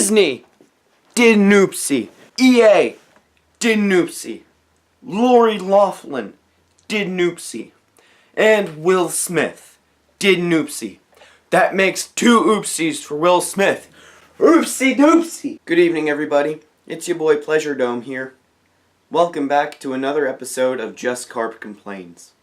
Disney did an oopsie. EA did an oopsie. Lori Loughlin did an oopsie. And Will Smith did an oopsie. That makes 2 oopsies for Will Smith. Oopsie doopsie. Good evening, everybody. It's your boy Pleasure Dome here. Welcome back to another episode of JUSTCARP Complaints.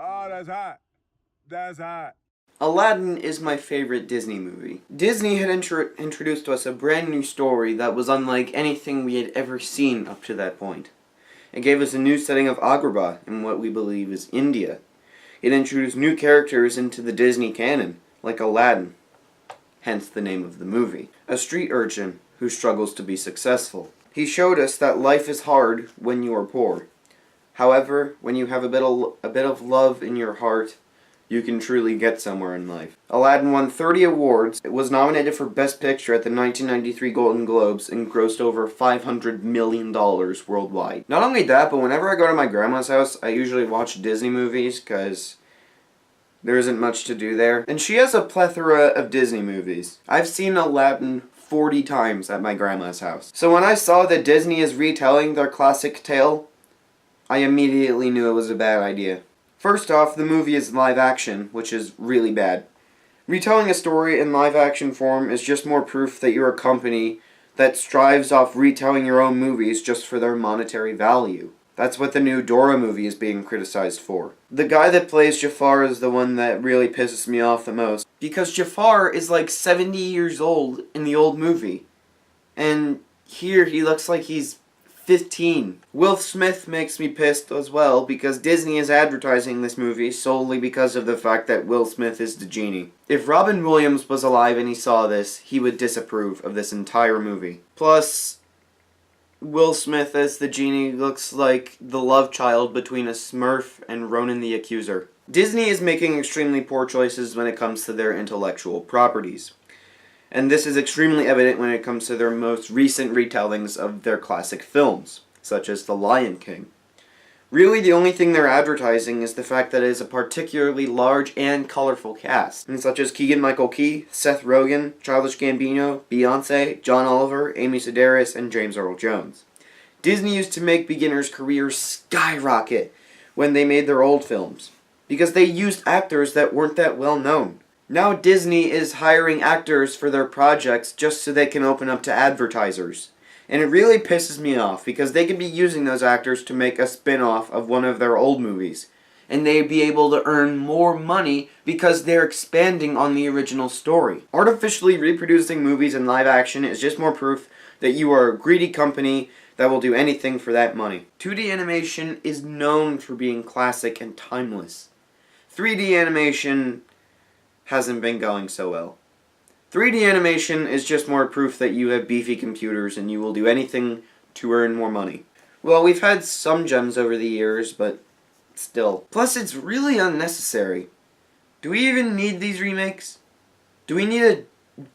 Oh, that's hot. That's hot. Aladdin is my favorite Disney movie. Disney had introduced to us a brand new story that was unlike anything we had ever seen up to that point. It gave us a new setting of Agrabah in what we believe is India. It introduced new characters into the Disney canon, like Aladdin, hence the name of the movie. A street urchin who struggles to be successful. He showed us that life is hard when you are poor. However, when you have a bit of love in your heart, you can truly get somewhere in life. Aladdin won 30 awards. It was nominated for Best Picture at the 1993 Golden Globes and grossed over $500 million worldwide. Not only that, but whenever I go to my grandma's house, I usually watch Disney movies because there isn't much to do there. And she has a plethora of Disney movies. I've seen Aladdin 40 times at my grandma's house. So when I saw that Disney is retelling their classic tale, I immediately knew it was a bad idea. First off, the movie is live action, which is really bad. Retelling a story in live action form is just more proof that you're a company that strives off retelling your own movies just for their monetary value. That's what the new Dora movie is being criticized for. The guy that plays Jafar is the one that really pisses me off the most. Because Jafar is like 70 years old in the old movie. And here he looks like he's 15. Will Smith makes me pissed as well because Disney is advertising this movie solely because of the fact that Will Smith is the genie. If Robin Williams was alive and he saw this, he would disapprove of this entire movie. Plus, Will Smith as the genie looks like the love child between a Smurf and Ronan the Accuser. Disney is making extremely poor choices when it comes to their intellectual properties. And this is extremely evident when it comes to their most recent retellings of their classic films, such as The Lion King. Really, the only thing they're advertising is the fact that it is a particularly large and colorful cast, such as Keegan-Michael Key, Seth Rogen, Childish Gambino, Beyonce, John Oliver, Amy Sedaris, and James Earl Jones. Disney used to make beginners' careers skyrocket when they made their old films, because they used actors that weren't that well known. Now Disney is hiring actors for their projects just so they can open up to advertisers. And it really pisses me off because they could be using those actors to make a spin-off of one of their old movies. And they'd be able to earn more money because they're expanding on the original story. Artificially reproducing movies in live action is just more proof that you are a greedy company that will do anything for that money. 2D animation is known for being classic and timeless. 3D animation hasn't been going so well. 3D animation is just more proof that you have beefy computers and you will do anything to earn more money. Well, we've had some gems over the years, but still. Plus, it's really unnecessary. Do we even need these remakes? Do we need a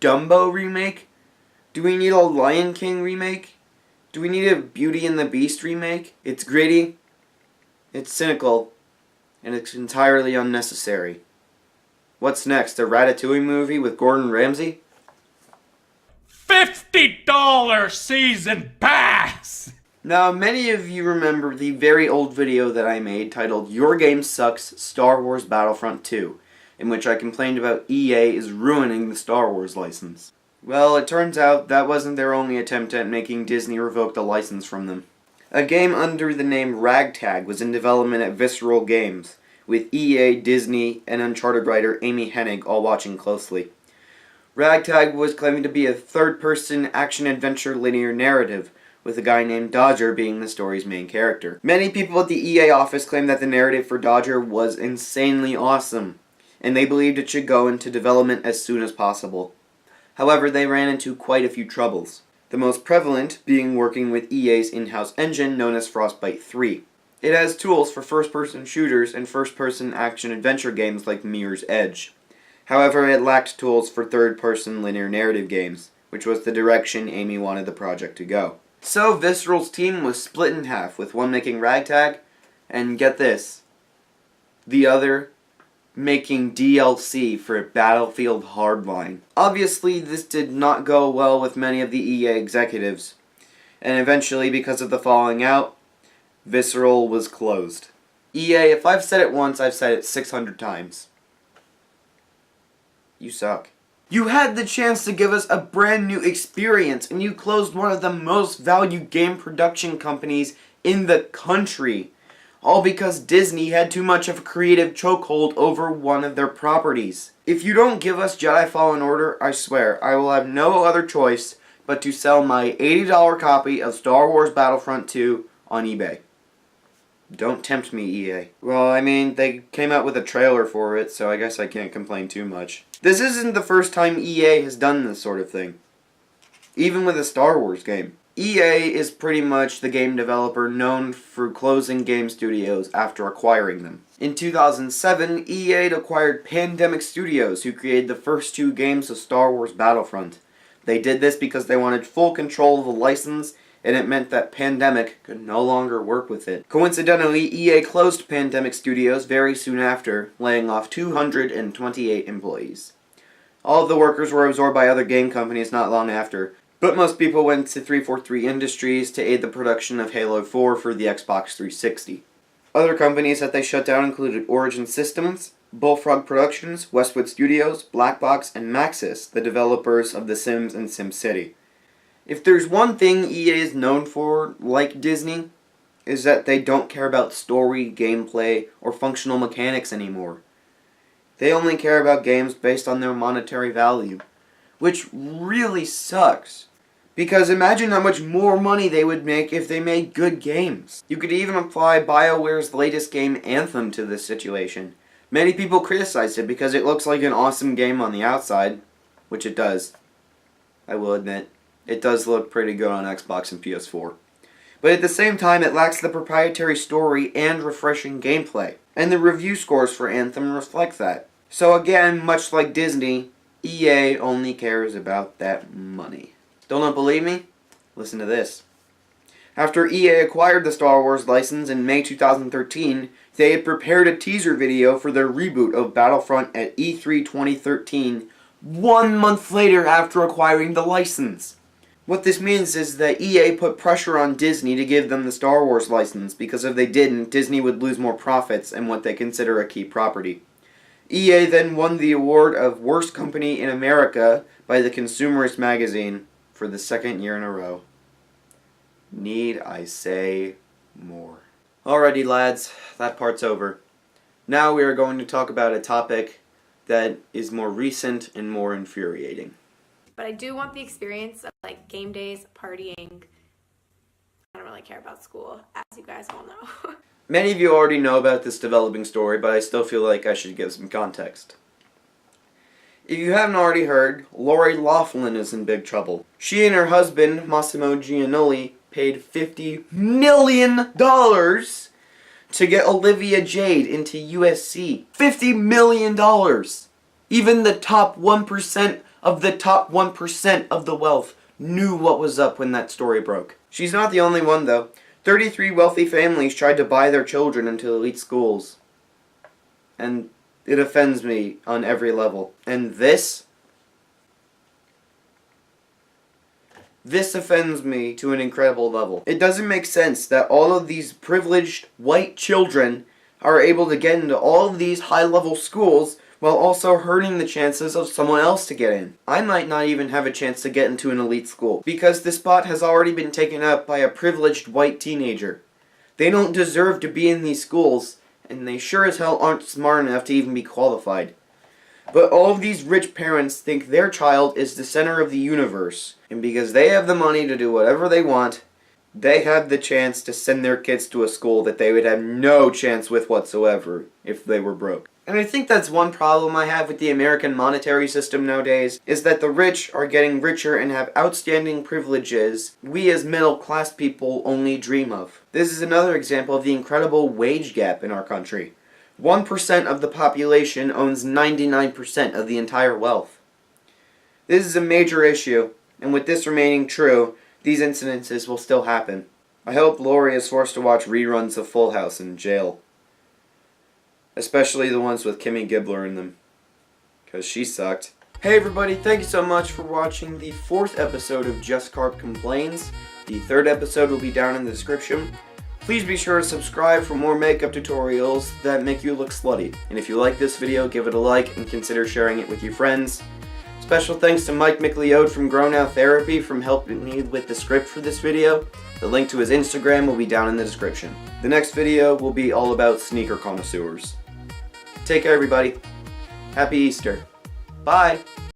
Dumbo remake? Do we need a Lion King remake? Do we need a Beauty and the Beast remake? It's gritty, it's cynical, and it's entirely unnecessary. What's next, a Ratatouille movie with Gordon Ramsay? $50 season pass! Now, many of you remember the very old video that I made titled Your Game Sucks, Star Wars Battlefront 2, in which I complained about EA is ruining the Star Wars license. Well, it turns out that wasn't their only attempt at making Disney revoke the license from them. A game under the name Ragtag was in development at Visceral Games, with EA, Disney, and Uncharted writer Amy Hennig all watching closely. Ragtag was claiming to be a third-person action-adventure linear narrative, with a guy named Dodger being the story's main character. Many people at the EA office claimed that the narrative for Dodger was insanely awesome, and they believed it should go into development as soon as possible. However, they ran into quite a few troubles. The most prevalent being working with EA's in-house engine known as Frostbite 3. It has tools for first-person shooters and first-person action-adventure games like Mirror's Edge. However, it lacked tools for third-person linear narrative games, which was the direction Amy wanted the project to go. So Visceral's team was split in half, with one making Ragtag, and get this, the other making DLC for Battlefield Hardline. Obviously, this did not go well with many of the EA executives, and eventually, because of the falling out, Visceral was closed. EA, if I've said it once, I've said it 600 times. You suck. You had the chance to give us a brand new experience, and you closed one of the most valued game production companies in the country. All because Disney had too much of a creative chokehold over one of their properties. If you don't give us Jedi Fallen Order, I swear, I will have no other choice but to sell my $80 copy of Star Wars Battlefront 2 on eBay. Don't tempt me, EA. Well, I mean, they came out with a trailer for it, so I guess I can't complain too much. This isn't the first time EA has done this sort of thing. Even with a Star Wars game. EA is pretty much the game developer known for closing game studios after acquiring them. In 2007, EA acquired Pandemic Studios, who created the first two games of Star Wars Battlefront. They did this because they wanted full control of the license, and it meant that Pandemic could no longer work with it. Coincidentally, EA closed Pandemic Studios very soon after, laying off 228 employees. All of the workers were absorbed by other game companies not long after, but most people went to 343 Industries to aid the production of Halo 4 for the Xbox 360. Other companies that they shut down included Origin Systems, Bullfrog Productions, Westwood Studios, Black Box, and Maxis, the developers of The Sims and SimCity. If there's one thing EA is known for, like Disney, is that they don't care about story, gameplay, or functional mechanics anymore. They only care about games based on their monetary value, which really sucks. Because imagine how much more money they would make if they made good games. You could even apply BioWare's latest game, Anthem, to this situation. Many people criticized it because it looks like an awesome game on the outside, which it does. I will admit, it does look pretty good on Xbox and PS4. But at the same time, it lacks the proprietary story and refreshing gameplay. And the review scores for Anthem reflect that. So again, much like Disney, EA only cares about that money. Still don't believe me? Listen to this. After EA acquired the Star Wars license in May 2013, they had prepared a teaser video for their reboot of Battlefront at E3 2013, 1 month later after acquiring the license. What this means is that EA put pressure on Disney to give them the Star Wars license, because if they didn't, Disney would lose more profits and what they consider a key property. EA then won the award of Worst Company in America by the Consumerist magazine for the second year in a row. Need I say more? Alrighty lads, that part's over. Now we are going to talk about a topic that is more recent and more infuriating. But I do want the experience of like game days, partying. I don't really care about school, as you guys all know. Many of you already know about this developing story, but I still feel like I should give some context. If you haven't already heard, Lori Loughlin is in big trouble. She and her husband, Massimo Giannulli, paid $50 million to get Olivia Jade into USC. $50 million! Even the top 1% of the top 1% of the wealth knew what was up when that story broke. She's not the only one, though. 33 wealthy families tried to buy their children into elite schools. And it offends me on every level. And this offends me to an incredible level. It doesn't make sense that all of these privileged white children are able to get into all of these high-level schools while also hurting the chances of someone else to get in. I might not even have a chance to get into an elite school, because the spot has already been taken up by a privileged white teenager. They don't deserve to be in these schools, and they sure as hell aren't smart enough to even be qualified. But all of these rich parents think their child is the center of the universe, and because they have the money to do whatever they want, they have the chance to send their kids to a school that they would have no chance with whatsoever if they were broke. And I think that's one problem I have with the American monetary system nowadays, is that the rich are getting richer and have outstanding privileges we as middle-class people only dream of. This is another example of the incredible wage gap in our country. 1% of the population owns 99% of the entire wealth. This is a major issue, and with this remaining true, these incidences will still happen. I hope Lori is forced to watch reruns of Full House in jail. Especially the ones with Kimmy Gibbler in them. Because she sucked. Hey everybody, thank you so much for watching the 4th episode of JUSTCARP COMPLAINS. The 3rd episode will be down in the description. Please be sure to subscribe for more makeup tutorials that make you look slutty. And if you like this video, give it a like and consider sharing it with your friends. Special thanks to Mike McLeod from Grow Now Therapy for helping me with the script for this video. The link to his Instagram will be down in the description. The next video will be all about sneaker connoisseurs. Take care everybody. Happy Easter. Bye.